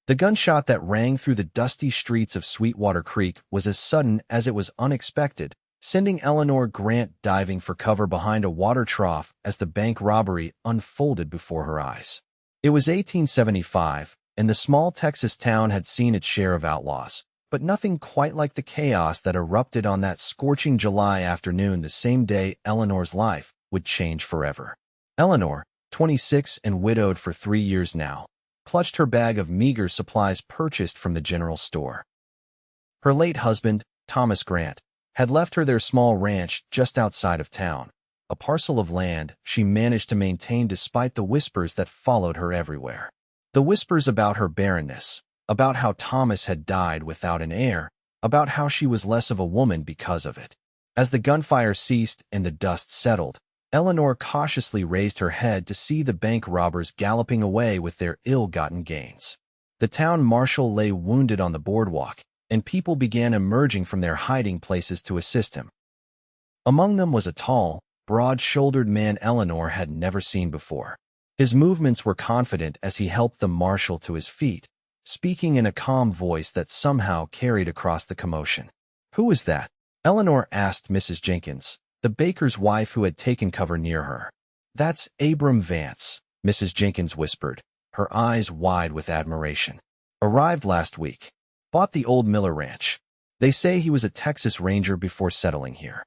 The gunshot that rang through the dusty streets of Sweetwater Creek was as sudden as it was unexpected, sending Eleanor Grant diving for cover behind a water trough as the bank robbery unfolded before her eyes. It was 1875, and the small Texas town had seen its share of outlaws, but nothing quite like the chaos that erupted on that scorching July afternoon, the same day Eleanor's life would change forever. Eleanor, 26 and widowed for 3 years now, clutched her bag of meager supplies purchased from the general store. Her late husband, Thomas Grant, had left her their small ranch just outside of town, a parcel of land she managed to maintain despite the whispers that followed her everywhere. The whispers about her barrenness, about how Thomas had died without an heir, about how she was less of a woman because of it. As the gunfire ceased and the dust settled, Eleanor cautiously raised her head to see the bank robbers galloping away with their ill-gotten gains. The town marshal lay wounded on the boardwalk, and people began emerging from their hiding places to assist him. Among them was a tall, broad-shouldered man Eleanor had never seen before. His movements were confident as he helped the marshal to his feet, speaking in a calm voice that somehow carried across the commotion. "Who is that?" Eleanor asked Mrs. Jenkins, the baker's wife who had taken cover near her. "That's Abram Vance," Mrs. Jenkins whispered, her eyes wide with admiration. "Arrived last week. Bought the old Miller Ranch. They say he was a Texas Ranger before settling here."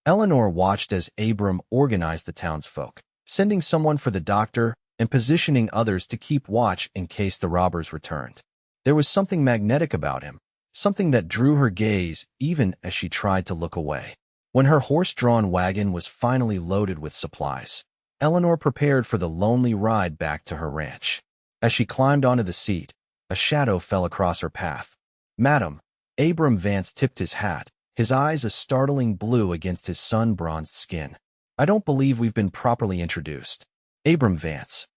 Eleanor watched as Abram organized the townsfolk, sending someone for the doctor and positioning others to keep watch in case the robbers returned. There was something magnetic about him, something that drew her gaze even as she tried to look away. When her horse-drawn wagon was finally loaded with supplies, Eleanor prepared for the lonely ride back to her ranch. As she climbed onto the seat, a shadow fell across her path. "Madam," Abram Vance tipped his hat, his eyes a startling blue against his sun-bronzed skin. "I don't believe we've been properly introduced." "Abram Vance."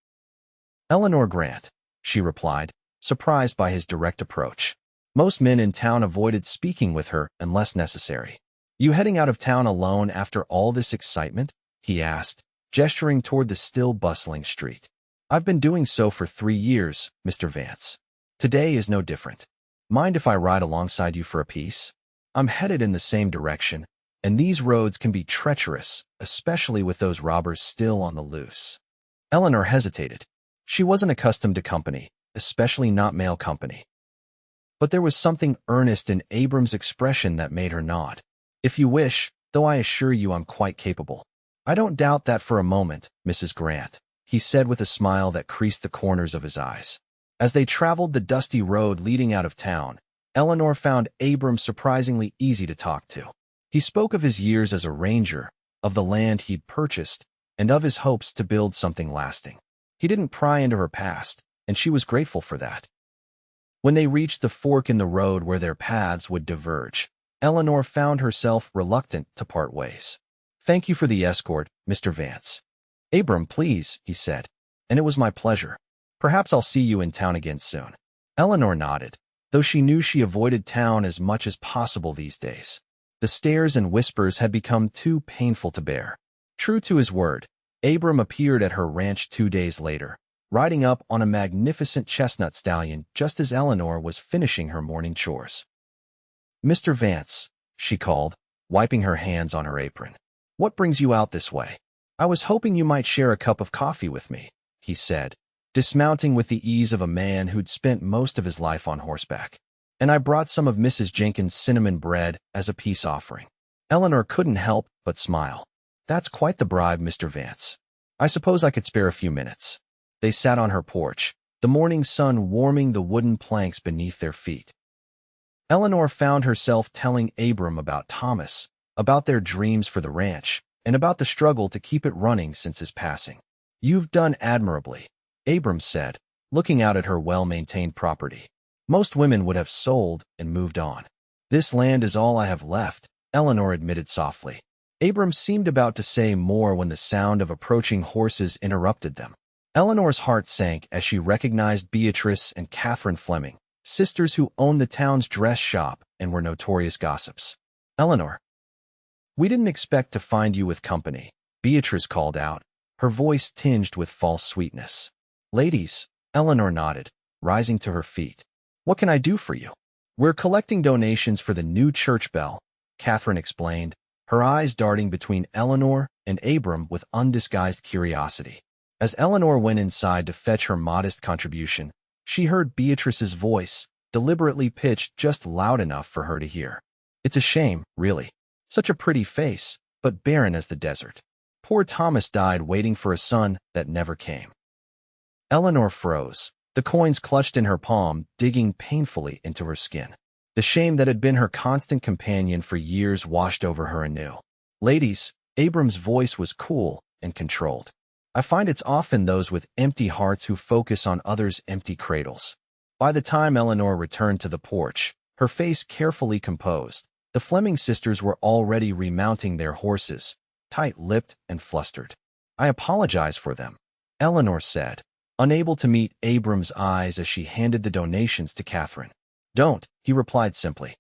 "Eleanor Grant," she replied, surprised by his direct approach. Most men in town avoided speaking with her unless necessary. "You heading out of town alone after all this excitement?" he asked, gesturing toward the still bustling street. "I've been doing so for 3 years, Mr. Vance. Today is no different. Mind if I ride alongside you for a piece? I'm headed in the same direction, and these roads can be treacherous, especially with those robbers still on the loose." Eleanor hesitated. She wasn't accustomed to company, especially not male company. But there was something earnest in Abram's expression that made her nod. "If you wish, though I assure you I'm quite capable." "I don't doubt that for a moment, Mrs. Grant," he said with a smile that creased the corners of his eyes. As they traveled the dusty road leading out of town, Eleanor found Abram surprisingly easy to talk to. He spoke of his years as a ranger, of the land he'd purchased, and of his hopes to build something lasting. He didn't pry into her past, and she was grateful for that. When they reached the fork in the road where their paths would diverge, Eleanor found herself reluctant to part ways. "Thank you for the escort, Mr. Vance." "Abram, please," he said, "and it was my pleasure. Perhaps I'll see you in town again soon." Eleanor nodded, though she knew she avoided town as much as possible these days. The stares and whispers had become too painful to bear. True to his word, Abram appeared at her ranch 2 days later, riding up on a magnificent chestnut stallion just as Eleanor was finishing her morning chores. "Mr. Vance," she called, wiping her hands on her apron. "What brings you out this way?" "I was hoping you might share a cup of coffee with me," he said, dismounting with the ease of a man who'd spent most of his life on horseback. "And I brought some of Mrs. Jenkins' cinnamon bread as a peace offering." Eleanor couldn't help but smile. "That's quite the bribe, Mr. Vance. I suppose I could spare a few minutes." They sat on her porch, the morning sun warming the wooden planks beneath their feet. Eleanor found herself telling Abram about Thomas, about their dreams for the ranch, and about the struggle to keep it running since his passing. "You've done admirably," Abram said, looking out at her well-maintained property. "Most women would have sold and moved on." "This land is all I have left," Eleanor admitted softly. Abram seemed about to say more when the sound of approaching horses interrupted them. Eleanor's heart sank as she recognized Beatrice and Catherine Fleming, sisters who owned the town's dress shop and were notorious gossips. "Eleanor, we didn't expect to find you with company," Beatrice called out, her voice tinged with false sweetness. "Ladies," Eleanor nodded, rising to her feet. "What can I do for you?" "We're collecting donations for the new church bell," Catherine explained, her eyes darting between Eleanor and Abram with undisguised curiosity. As Eleanor went inside to fetch her modest contribution, she heard Beatrice's voice, deliberately pitched just loud enough for her to hear. "It's a shame, really. Such a pretty face, but barren as the desert. Poor Thomas died waiting for a son that never came." Eleanor froze, the coins clutched in her palm digging painfully into her skin. The shame that had been her constant companion for years washed over her anew. "Ladies," Abram's voice was cool and controlled. "I find it's often those with empty hearts who focus on others' empty cradles." By the time Eleanor returned to the porch, her face carefully composed, the Fleming sisters were already remounting their horses, tight-lipped and flustered. "I apologize for them," Eleanor said, unable to meet Abram's eyes as she handed the donations to Catherine. "Don't," he replied simply.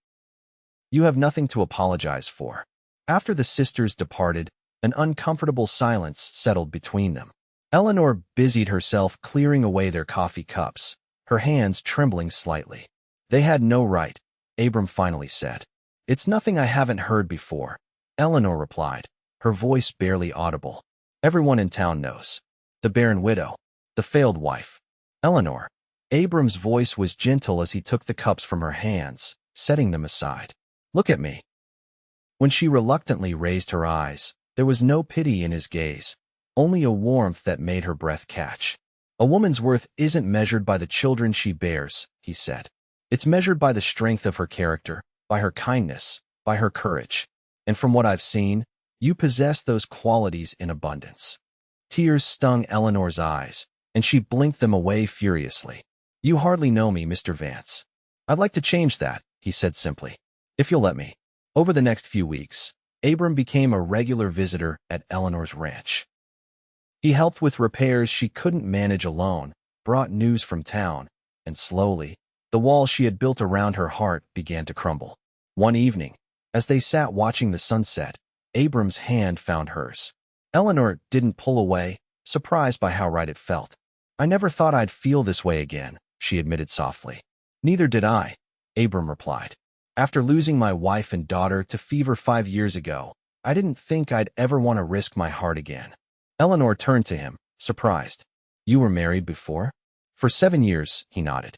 "You have nothing to apologize for." After the sisters departed, an uncomfortable silence settled between them. Eleanor busied herself clearing away their coffee cups, her hands trembling slightly. "They had no right," Abram finally said. "It's nothing I haven't heard before," Eleanor replied, her voice barely audible. "Everyone in town knows. The barren widow, the failed wife." "Eleanor." Abram's voice was gentle as he took the cups from her hands, setting them aside. "Look at me." When she reluctantly raised her eyes, there was no pity in his gaze, only a warmth that made her breath catch. "A woman's worth isn't measured by the children she bears," he said. "It's measured by the strength of her character, by her kindness, by her courage. And from what I've seen, you possess those qualities in abundance." Tears stung Eleanor's eyes, and she blinked them away furiously. "You hardly know me, Mr. Vance." "I'd like to change that," he said simply, "if you'll let me." Over the next few weeks, Abram became a regular visitor at Eleanor's ranch. He helped with repairs she couldn't manage alone, brought news from town, and slowly, the wall she had built around her heart began to crumble. One evening, as they sat watching the sunset, Abram's hand found hers. Eleanor didn't pull away, surprised by how right it felt. "I never thought I'd feel this way again," she admitted softly. "Neither did I," Abram replied. "After losing my wife and daughter to fever 5 years ago, I didn't think I'd ever want to risk my heart again." Eleanor turned to him, surprised. "You were married before?" "For 7 years," he nodded.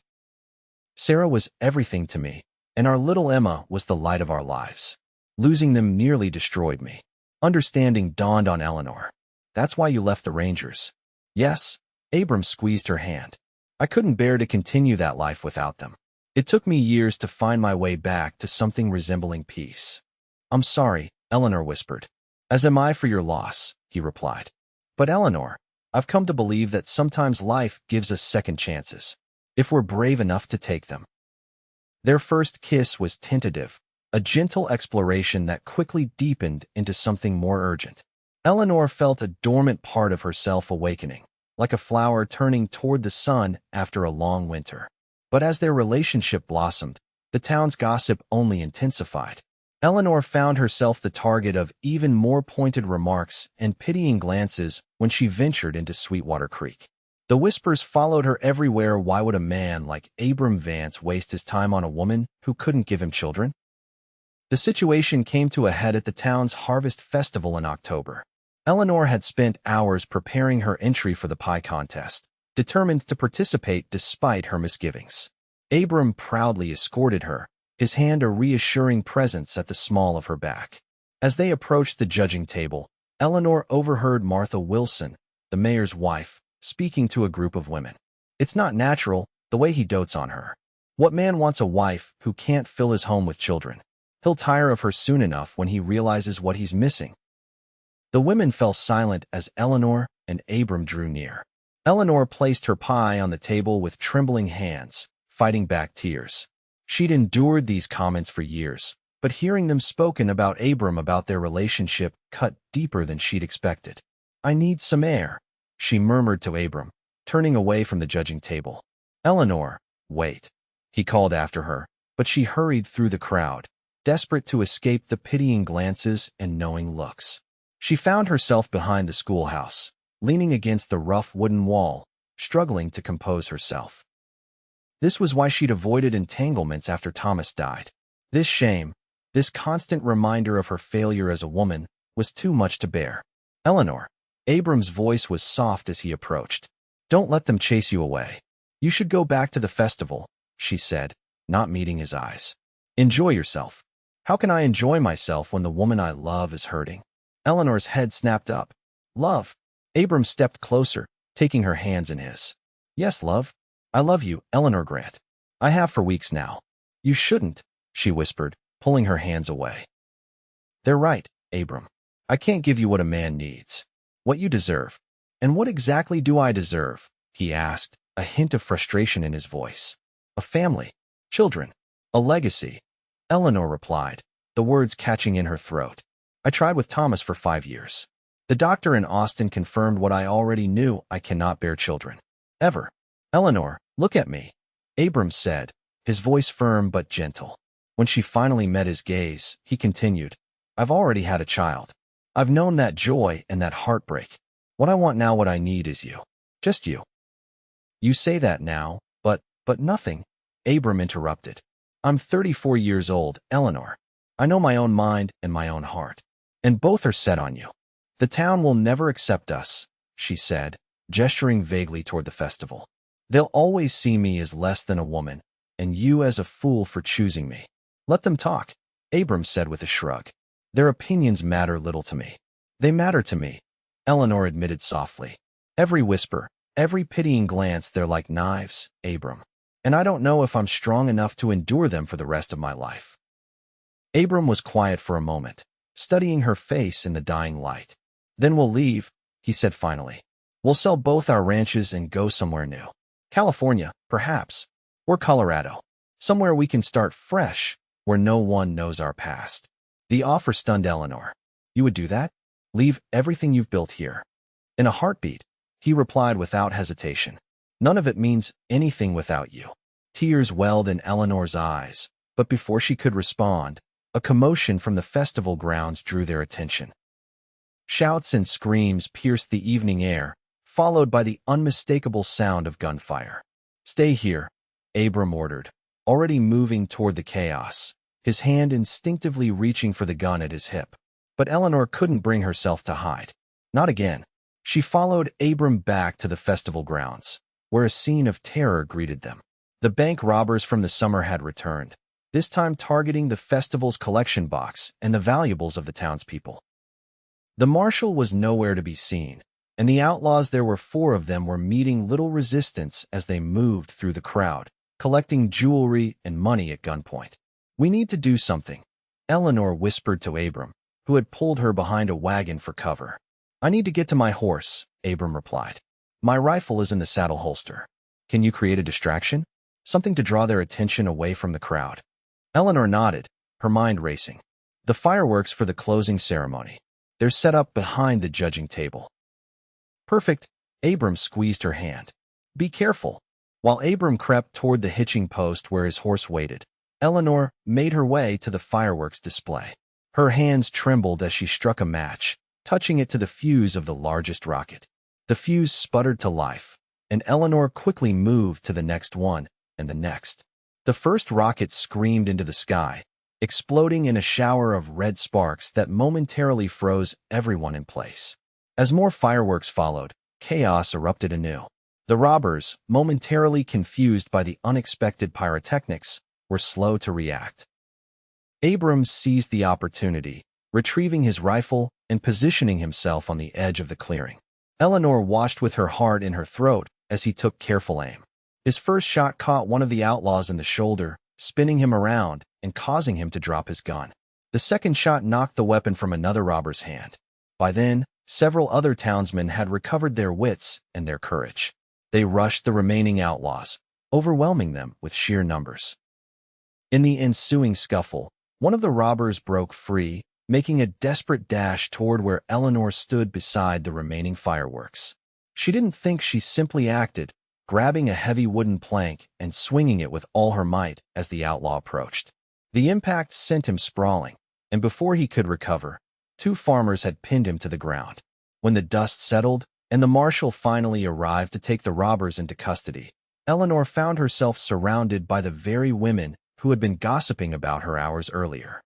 "Sarah was everything to me, and our little Emma was the light of our lives. Losing them nearly destroyed me." Understanding dawned on Eleanor. "That's why you left the Rangers." "Yes." Abram squeezed her hand. "I couldn't bear to continue that life without them. It took me years to find my way back to something resembling peace." "I'm sorry," Eleanor whispered. "As am I for your loss," he replied. "But Eleanor, I've come to believe that sometimes life gives us second chances, if we're brave enough to take them." Their first kiss was tentative, a gentle exploration that quickly deepened into something more urgent. Eleanor felt a dormant part of herself awakening, like a flower turning toward the sun after a long winter. But as their relationship blossomed, the town's gossip only intensified. Eleanor found herself the target of even more pointed remarks and pitying glances when she ventured into Sweetwater Creek. The whispers followed her everywhere. Why would a man like Abram Vance waste his time on a woman who couldn't give him children? The situation came to a head at the town's harvest festival in October. Eleanor had spent hours preparing her entry for the pie contest, determined to participate despite her misgivings. Abram proudly escorted her, his hand a reassuring presence at the small of her back. As they approached the judging table, Eleanor overheard Martha Wilson, the mayor's wife, speaking to a group of women. "It's not natural, the way he dotes on her. What man wants a wife who can't fill his home with children? He'll tire of her soon enough when he realizes what he's missing." The women fell silent as Eleanor and Abram drew near. Eleanor placed her pie on the table with trembling hands, fighting back tears. She'd endured these comments for years, but hearing them spoken about Abram about their relationship cut deeper than she'd expected. "I need some air," she murmured to Abram, turning away from the judging table. "Eleanor, wait," he called after her, but she hurried through the crowd, desperate to escape the pitying glances and knowing looks. She found herself behind the schoolhouse, leaning against the rough wooden wall, struggling to compose herself. This was why she'd avoided entanglements after Thomas died. This shame, this constant reminder of her failure as a woman, was too much to bear. Eleanor. Abram's voice was soft as he approached. Don't let them chase you away. You should go back to the festival, she said, not meeting his eyes. Enjoy yourself. How can I enjoy myself when the woman I love is hurting? Eleanor's head snapped up. Love. Abram stepped closer, taking her hands in his. Yes, love. I love you, Eleanor Grant. I have for weeks now. You shouldn't, she whispered, pulling her hands away. They're right, Abram. I can't give you what a man needs. What you deserve. And what exactly do I deserve? He asked, a hint of frustration in his voice. A family. Children. A legacy. Eleanor replied, the words catching in her throat. I tried with Thomas for 5 years. The doctor in Austin confirmed what I already knew: I cannot bear children. Ever. Eleanor, look at me, Abram said, his voice firm but gentle. When she finally met his gaze, he continued, I've already had a child. I've known that joy and that heartbreak. What I want now, what I need is you. Just you. You say that now, but nothing, Abram interrupted. I'm 34 years old, Eleanor. I know my own mind and my own heart. And both are set on you. The town will never accept us, she said, gesturing vaguely toward the festival. They'll always see me as less than a woman, and you as a fool for choosing me. Let them talk, Abram said with a shrug. Their opinions matter little to me. They matter to me, Eleanor admitted softly. Every whisper, every pitying glance, they're like knives, Abram. And I don't know if I'm strong enough to endure them for the rest of my life. Abram was quiet for a moment, studying her face in the dying light. Then we'll leave, he said finally. We'll sell both our ranches and go somewhere new. California, perhaps, or Colorado. Somewhere we can start fresh, where no one knows our past. The offer stunned Eleanor. You would do that? Leave everything you've built here? In a heartbeat, he replied without hesitation. None of it means anything without you. Tears welled in Eleanor's eyes, but before she could respond, a commotion from the festival grounds drew their attention. Shouts and screams pierced the evening air, followed by the unmistakable sound of gunfire. Stay here, Abram ordered, already moving toward the chaos, his hand instinctively reaching for the gun at his hip. But Eleanor couldn't bring herself to hide. Not again. She followed Abram back to the festival grounds, where a scene of terror greeted them. The bank robbers from the summer had returned, this time targeting the festival's collection box and the valuables of the townspeople. The marshal was nowhere to be seen, and the outlaws, there were 4 of them, were meeting little resistance as they moved through the crowd, collecting jewelry and money at gunpoint. We need to do something, Eleanor whispered to Abram, who had pulled her behind a wagon for cover. I need to get to my horse, Abram replied. My rifle is in the saddle holster. Can you create a distraction? Something to draw their attention away from the crowd. Eleanor nodded, her mind racing. The fireworks for the closing ceremony. They're set up behind the judging table. Perfect, Abram squeezed her hand. Be careful. While Abram crept toward the hitching post where his horse waited, Eleanor made her way to the fireworks display. Her hands trembled as she struck a match, touching it to the fuse of the largest rocket. The fuse sputtered to life, and Eleanor quickly moved to the next one and the next. The first rocket screamed into the sky, exploding in a shower of red sparks that momentarily froze everyone in place. As more fireworks followed, chaos erupted anew. The robbers, momentarily confused by the unexpected pyrotechnics, were slow to react. Abram seized the opportunity, retrieving his rifle and positioning himself on the edge of the clearing. Eleanor watched with her heart in her throat as he took careful aim. His first shot caught one of the outlaws in the shoulder, spinning him around and causing him to drop his gun. The second shot knocked the weapon from another robber's hand. By then, several other townsmen had recovered their wits and their courage. They rushed the remaining outlaws, overwhelming them with sheer numbers. In the ensuing scuffle, one of the robbers broke free, making a desperate dash toward where Eleanor stood beside the remaining fireworks. She didn't think, she simply acted, grabbing a heavy wooden plank and swinging it with all her might as the outlaw approached. The impact sent him sprawling, and before he could recover, 2 farmers had pinned him to the ground. When the dust settled and the marshal finally arrived to take the robbers into custody, Eleanor found herself surrounded by the very women who had been gossiping about her hours earlier.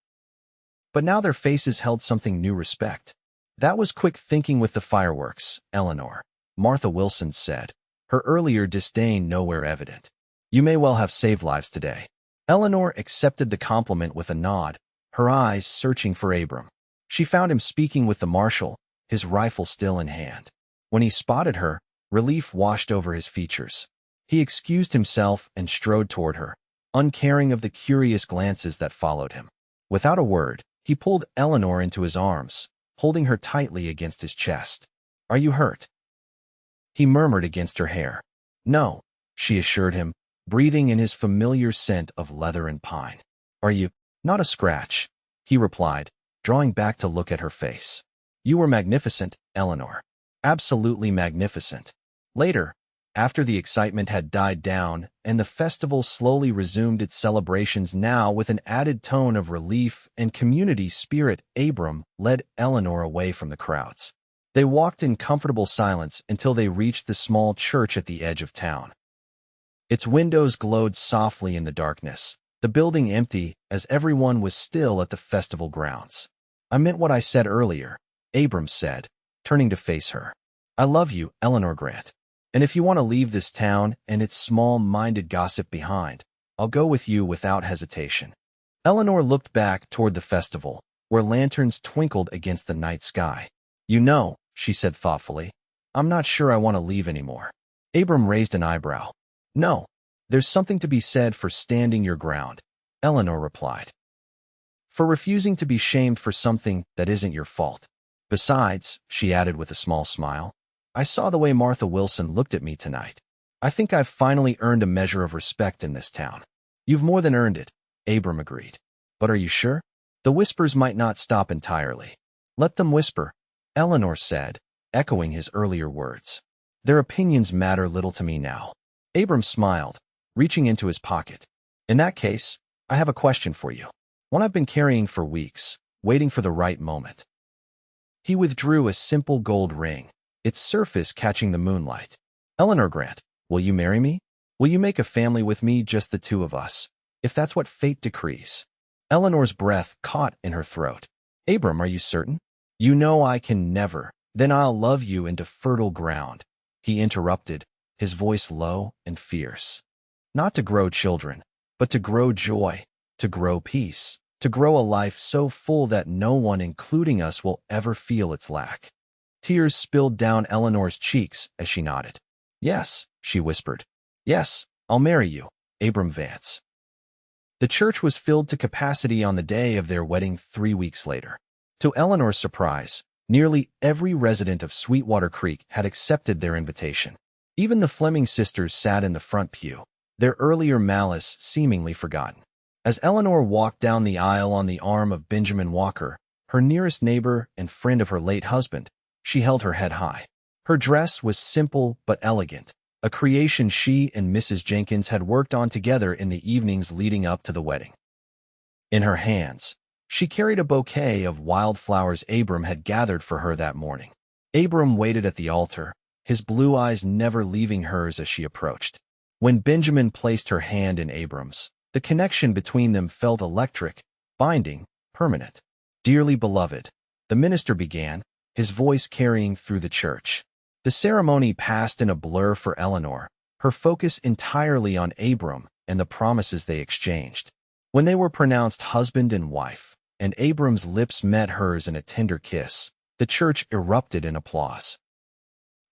But now their faces held something new: respect. That was quick thinking with the fireworks, Eleanor, Martha Wilson said, her earlier disdain nowhere evident. You may well have saved lives today. Eleanor accepted the compliment with a nod, her eyes searching for Abram. She found him speaking with the marshal, his rifle still in hand. When he spotted her, relief washed over his features. He excused himself and strode toward her, uncaring of the curious glances that followed him. Without a word, he pulled Eleanor into his arms, holding her tightly against his chest. Are you hurt? He murmured against her hair. No, she assured him, breathing in his familiar scent of leather and pine. Are you? Not a scratch, he replied, drawing back to look at her face. You were magnificent, Eleanor. Absolutely magnificent. Later, after the excitement had died down and the festival slowly resumed its celebrations, now with an added tone of relief and community spirit, Abram led Eleanor away from the crowds. They walked in comfortable silence until they reached the small church at the edge of town. Its windows glowed softly in the darkness, the building empty as everyone was still at the festival grounds. I meant what I said earlier, Abram said, turning to face her. I love you, Eleanor Grant. And if you want to leave this town and its small-minded gossip behind, I'll go with you without hesitation. Eleanor looked back toward the festival, where lanterns twinkled against the night sky. You know, she said thoughtfully, I'm not sure I want to leave anymore. Abram raised an eyebrow. No, there's something to be said for standing your ground, Eleanor replied. For refusing to be shamed for something that isn't your fault. Besides, she added with a small smile, I saw the way Martha Wilson looked at me tonight. I think I've finally earned a measure of respect in this town. You've more than earned it, Abram agreed. But are you sure? The whispers might not stop entirely. Let them whisper, Eleanor said, echoing his earlier words. Their opinions matter little to me now. Abram smiled, reaching into his pocket. In that case, I have a question for you. One I've been carrying for weeks, waiting for the right moment. He withdrew a simple gold ring, its surface catching the moonlight. Eleanor Grant, will you marry me? Will you make a family with me, just the two of us, if that's what fate decrees? Eleanor's breath caught in her throat. Abram, are you certain? You know I can never. Then I'll love you into fertile ground, he interrupted, his voice low and fierce. Not to grow children, but to grow joy, to grow peace, to grow a life so full that no one, including us, will ever feel its lack. Tears spilled down Eleanor's cheeks as she nodded. Yes, she whispered. Yes, I'll marry you, Abram Vance. The church was filled to capacity on the day of their wedding 3 weeks later. To Eleanor's surprise, nearly every resident of Sweetwater Creek had accepted their invitation. Even the Fleming sisters sat in the front pew, their earlier malice seemingly forgotten. As Eleanor walked down the aisle on the arm of Benjamin Walker, her nearest neighbor and friend of her late husband, she held her head high. Her dress was simple but elegant, a creation she and Mrs. Jenkins had worked on together in the evenings leading up to the wedding. In her hands, she carried a bouquet of wildflowers Abram had gathered for her that morning. Abram waited at the altar, his blue eyes never leaving hers as she approached. When Benjamin placed her hand in Abram's, the connection between them felt electric, binding, permanent. Dearly beloved, the minister began, his voice carrying through the church. The ceremony passed in a blur for Eleanor, her focus entirely on Abram and the promises they exchanged. When they were pronounced husband and wife, and Abram's lips met hers in a tender kiss, the church erupted in applause.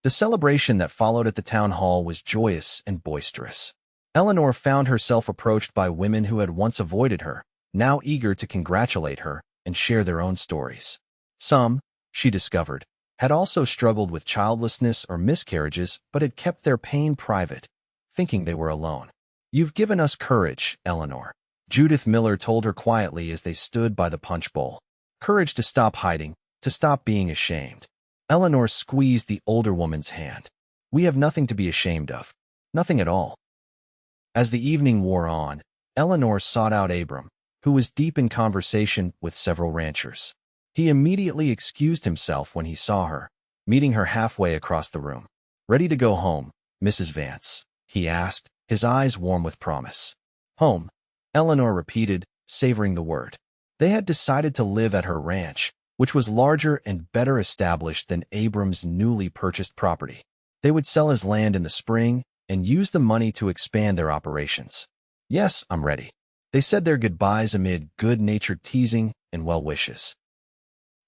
The celebration that followed at the town hall was joyous and boisterous. Eleanor found herself approached by women who had once avoided her, now eager to congratulate her and share their own stories. Some, she discovered, had also struggled with childlessness or miscarriages but had kept their pain private, thinking they were alone. You've given us courage, Eleanor, Judith Miller told her quietly as they stood by the punch bowl. Courage to stop hiding, to stop being ashamed. Eleanor squeezed the older woman's hand. We have nothing to be ashamed of. Nothing at all. As the evening wore on, Eleanor sought out Abram, who was deep in conversation with several ranchers. He immediately excused himself when he saw her, meeting her halfway across the room. Ready to go home, Mrs. Vance? He asked, his eyes warm with promise. Home, Eleanor repeated, savoring the word. They had decided to live at her ranch, which was larger and better established than Abram's newly purchased property. They would sell his land in the spring and use the money to expand their operations. Yes, I'm ready. They said their goodbyes amid good-natured teasing and well wishes.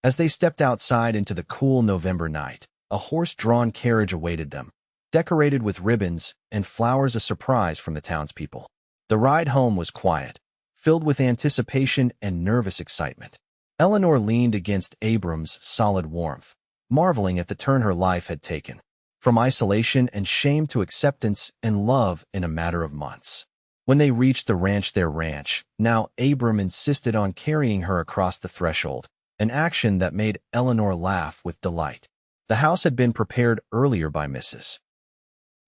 As they stepped outside into the cool November night, a horse-drawn carriage awaited them, decorated with ribbons and flowers, a surprise from the townspeople. The ride home was quiet, filled with anticipation and nervous excitement. Eleanor leaned against Abram's solid warmth, marveling at the turn her life had taken, from isolation and shame to acceptance and love in a matter of months. When they reached their ranch, now Abram insisted on carrying her across the threshold, an action that made Eleanor laugh with delight. The house had been prepared earlier by Mrs.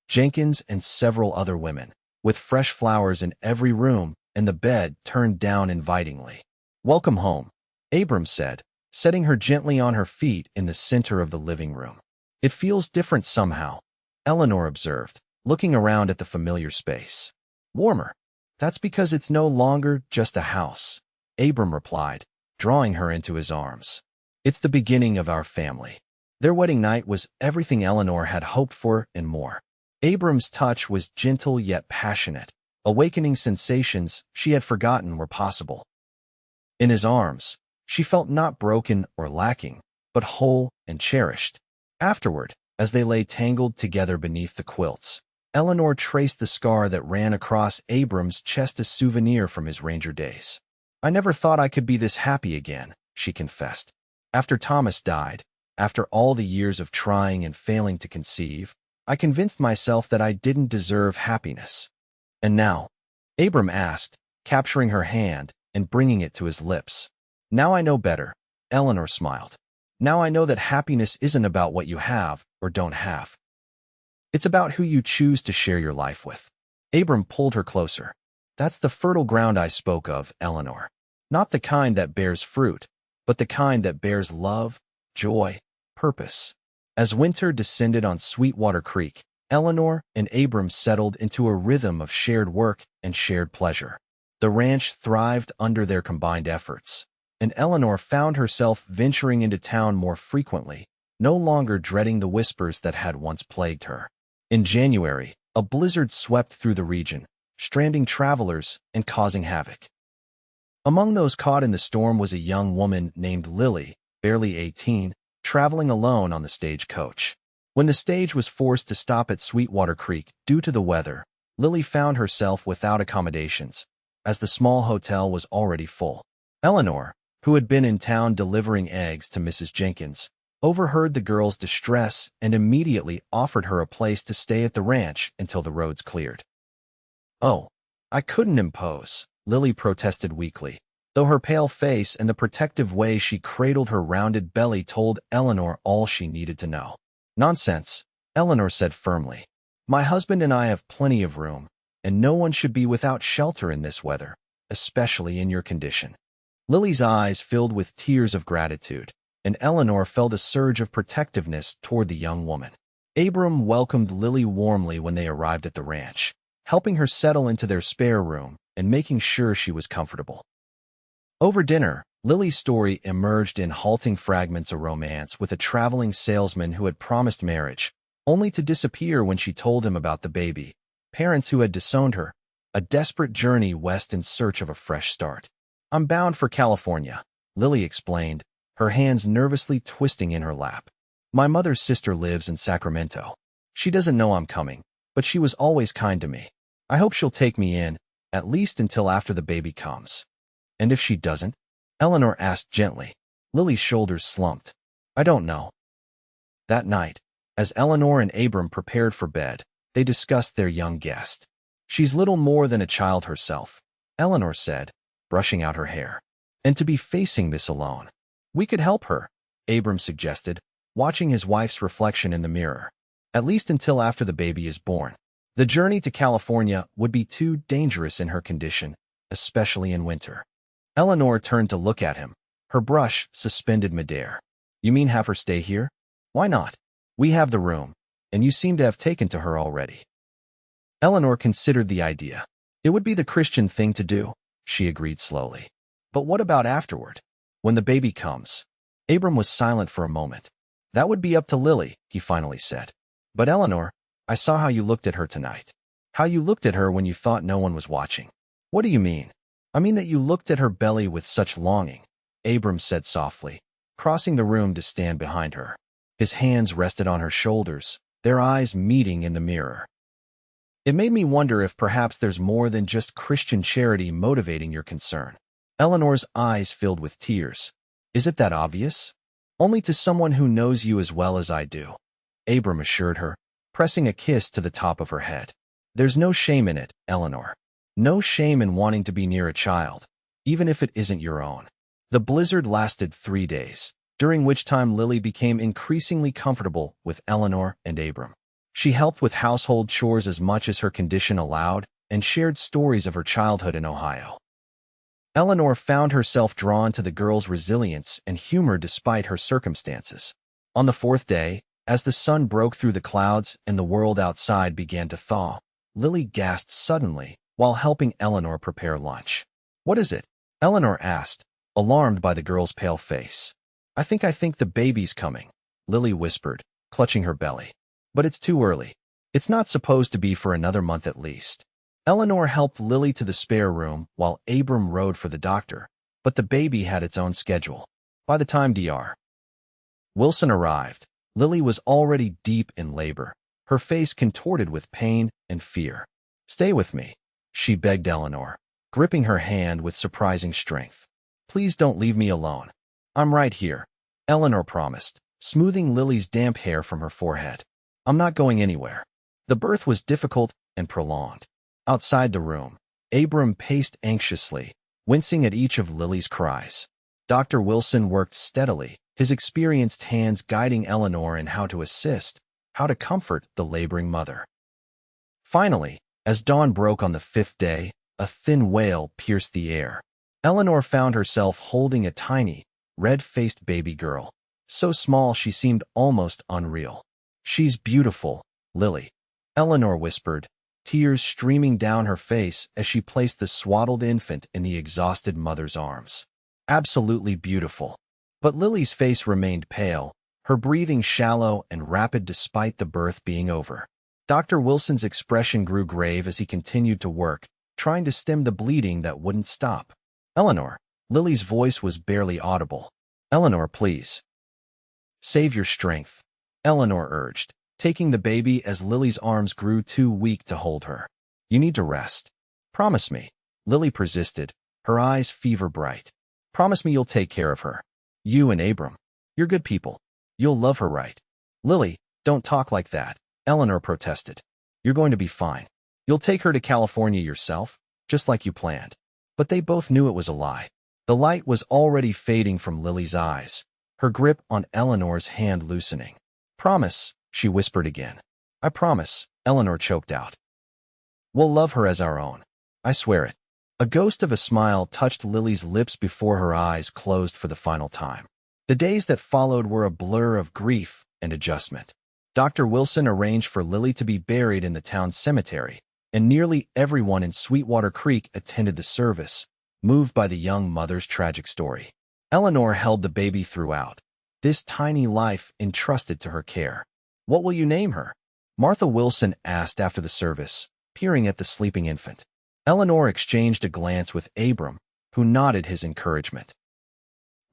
Jenkins and several other women, with fresh flowers in every room and the bed turned down invitingly. "Welcome home," Abram said, setting her gently on her feet in the center of the living room. "It feels different somehow," Eleanor observed, looking around at the familiar space. "Warmer. That's because it's no longer just a house," Abram replied, drawing her into his arms. "It's the beginning of our family." Their wedding night was everything Eleanor had hoped for and more. Abram's touch was gentle yet passionate, awakening sensations she had forgotten were possible. In his arms, she felt not broken or lacking, but whole and cherished. Afterward, as they lay tangled together beneath the quilts, Eleanor traced the scar that ran across Abram's chest, a souvenir from his ranger days. "I never thought I could be this happy again," she confessed. "After Thomas died, after all the years of trying and failing to conceive, I convinced myself that I didn't deserve happiness." "And now?" Abram asked, capturing her hand and bringing it to his lips. "Now I know better," Eleanor smiled. "Now I know that happiness isn't about what you have or don't have. It's about who you choose to share your life with." Abram pulled her closer. "That's the fertile ground I spoke of, Eleanor. Not the kind that bears fruit, but the kind that bears love, joy, purpose." As winter descended on Sweetwater Creek, Eleanor and Abram settled into a rhythm of shared work and shared pleasure. The ranch thrived under their combined efforts, and Eleanor found herself venturing into town more frequently, no longer dreading the whispers that had once plagued her. In January, a blizzard swept through the region, stranding travelers and causing havoc. Among those caught in the storm was a young woman named Lily, barely 18, traveling alone on the stagecoach. When the stage was forced to stop at Sweetwater Creek due to the weather, Lily found herself without accommodations, as the small hotel was already full. Eleanor, who had been in town delivering eggs to Mrs. Jenkins, overheard the girl's distress and immediately offered her a place to stay at the ranch until the roads cleared. "Oh, I couldn't impose," Lily protested weakly, though her pale face and the protective way she cradled her rounded belly told Eleanor all she needed to know. "Nonsense," Eleanor said firmly. "My husband and I have plenty of room, and no one should be without shelter in this weather, especially in your condition." Lily's eyes filled with tears of gratitude, and Eleanor felt a surge of protectiveness toward the young woman. Abram welcomed Lily warmly when they arrived at the ranch, helping her settle into their spare room and making sure she was comfortable. Over dinner, Lily's story emerged in halting fragments of romance with a traveling salesman who had promised marriage, only to disappear when she told him about the baby, parents who had disowned her, a desperate journey west in search of a fresh start. "I'm bound for California," Lily explained, her hands nervously twisting in her lap. "My mother's sister lives in Sacramento. She doesn't know I'm coming, but she was always kind to me. I hope she'll take me in, at least until after the baby comes." "And if she doesn't?" Eleanor asked gently. Lily's shoulders slumped. "I don't know." That night, as Eleanor and Abram prepared for bed, they discussed their young guest. "She's little more than a child herself," Eleanor said, brushing out her hair. "And to be facing this alone. We could help her," Abram suggested, watching his wife's reflection in the mirror. "At least until after the baby is born. The journey to California would be too dangerous in her condition, especially in winter." Eleanor turned to look at him, her brush suspended midair. "You mean have her stay here? Why not? We have the room, and you seem to have taken to her already." Eleanor considered the idea. It would be the Christian thing to do, she agreed slowly. But what about afterward? When the baby comes? Abram was silent for a moment. That would be up to Lily, he finally said. But Eleanor, I saw how you looked at her tonight. How you looked at her when you thought no one was watching. What do you mean? I mean that you looked at her belly with such longing, Abram said softly, crossing the room to stand behind her. His hands rested on her shoulders, their eyes meeting in the mirror. It made me wonder if perhaps there's more than just Christian charity motivating your concern. Eleanor's eyes filled with tears. Is it that obvious? Only to someone who knows you as well as I do, Abram assured her, pressing a kiss to the top of her head. There's no shame in it, Eleanor. No shame in wanting to be near a child, even if it isn't your own. The blizzard lasted 3 days, during which time Lily became increasingly comfortable with Eleanor and Abram. She helped with household chores as much as her condition allowed and shared stories of her childhood in Ohio. Eleanor found herself drawn to the girl's resilience and humor despite her circumstances. On the 4th day, as the sun broke through the clouds and the world outside began to thaw, Lily gasped suddenly while helping Eleanor prepare lunch. What is it? Eleanor asked, alarmed by the girl's pale face. I think the baby's coming, Lily whispered, clutching her belly. But it's too early. It's not supposed to be for another month at least. Eleanor helped Lily to the spare room while Abram rode for the doctor, but the baby had its own schedule. By the time Dr. Wilson arrived, Lily was already deep in labor, her face contorted with pain and fear. Stay with me, she begged Eleanor, gripping her hand with surprising strength. Please don't leave me alone. I'm right here, Eleanor promised, smoothing Lily's damp hair from her forehead. I'm not going anywhere. The birth was difficult and prolonged. Outside the room, Abram paced anxiously, wincing at each of Lily's cries. Dr. Wilson worked steadily, his experienced hands guiding Eleanor in how to assist, how to comfort the laboring mother. Finally, as dawn broke on the 5th day, a thin wail pierced the air. Eleanor found herself holding a tiny, red-faced baby girl, so small she seemed almost unreal. She's beautiful, Lily, Eleanor whispered, tears streaming down her face as she placed the swaddled infant in the exhausted mother's arms. Absolutely beautiful. But Lily's face remained pale, her breathing shallow and rapid despite the birth being over. Dr. Wilson's expression grew grave as he continued to work, trying to stem the bleeding that wouldn't stop. Eleanor, Lily's voice was barely audible. Eleanor, please. Save your strength, Eleanor urged, taking the baby as Lily's arms grew too weak to hold her. You need to rest. Promise me, Lily persisted, her eyes fever-bright. Promise me you'll take care of her. You and Abram. You're good people. You'll love her, right? Lily, don't talk like that, Eleanor protested. You're going to be fine. You'll take her to California yourself, just like you planned. But they both knew it was a lie. The light was already fading from Lily's eyes, her grip on Eleanor's hand loosening. Promise, she whispered again. I promise, Eleanor choked out. We'll love her as our own. I swear it. A ghost of a smile touched Lily's lips before her eyes closed for the final time. The days that followed were a blur of grief and adjustment. Dr. Wilson arranged for Lily to be buried in the town cemetery, and nearly everyone in Sweetwater Creek attended the service, moved by the young mother's tragic story. Eleanor held the baby throughout, this tiny life entrusted to her care. What will you name her? Martha Wilson asked after the service, peering at the sleeping infant. Eleanor exchanged a glance with Abram, who nodded his encouragement.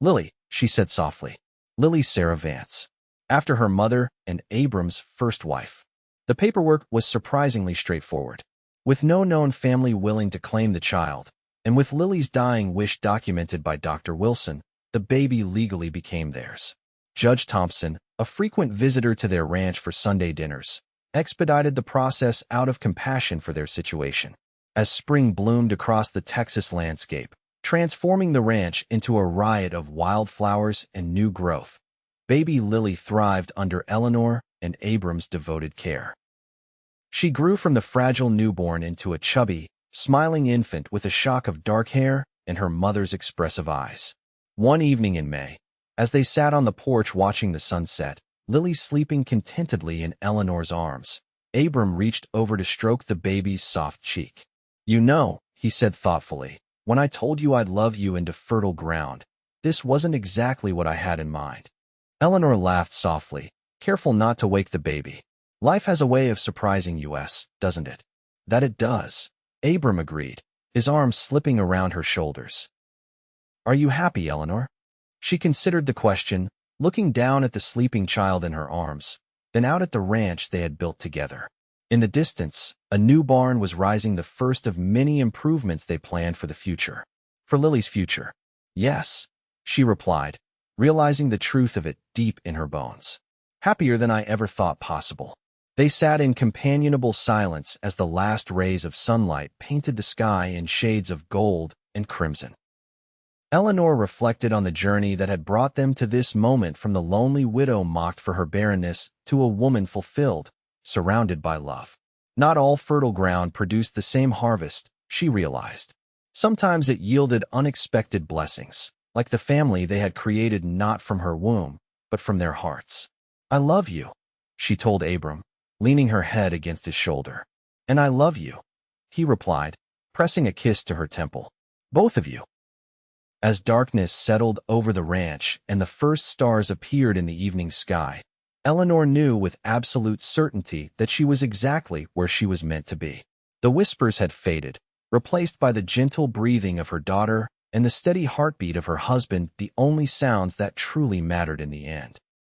Lily, she said softly. Lily Sarah Vance, after her mother and Abram's first wife. The paperwork was surprisingly straightforward. With no known family willing to claim the child, and with Lily's dying wish documented by Dr. Wilson, the baby legally became theirs. Judge Thompson, a frequent visitor to their ranch for Sunday dinners, expedited the process out of compassion for their situation. As spring bloomed across the Texas landscape, transforming the ranch into a riot of wildflowers and new growth, baby Lily thrived under Eleanor and Abram's devoted care. She grew from the fragile newborn into a chubby, smiling infant with a shock of dark hair and her mother's expressive eyes. One evening in May, as they sat on the porch watching the sunset, Lily sleeping contentedly in Eleanor's arms, Abram reached over to stroke the baby's soft cheek. "You know," he said thoughtfully, "when I told you I'd love you into fertile ground, this wasn't exactly what I had in mind." Eleanor laughed softly, careful not to wake the baby. "Life has a way of surprising us, doesn't it?" "That it does," Abram agreed, his arms slipping around her shoulders. "Are you happy, Eleanor?" She considered the question, looking down at the sleeping child in her arms, then out at the ranch they had built together. In the distance, a new barn was rising, the first of many improvements they planned for the future. For Lily's future. "Yes," she replied, realizing the truth of it deep in her bones. "Happier than I ever thought possible." They sat in companionable silence as the last rays of sunlight painted the sky in shades of gold and crimson. Eleanor reflected on the journey that had brought them to this moment, from the lonely widow mocked for her barrenness to a woman fulfilled, surrounded by love. Not all fertile ground produced the same harvest, she realized. Sometimes it yielded unexpected blessings, like the family they had created not from her womb, but from their hearts. "I love you," she told Abram, leaning her head against his shoulder. "And I love you," he replied, pressing a kiss to her temple. "Both of you." As darkness settled over the ranch and the first stars appeared in the evening sky, Eleanor knew with absolute certainty that she was exactly where she was meant to be. The whispers had faded, replaced by the gentle breathing of her daughter and the steady heartbeat of her husband, the only sounds that truly mattered in the end.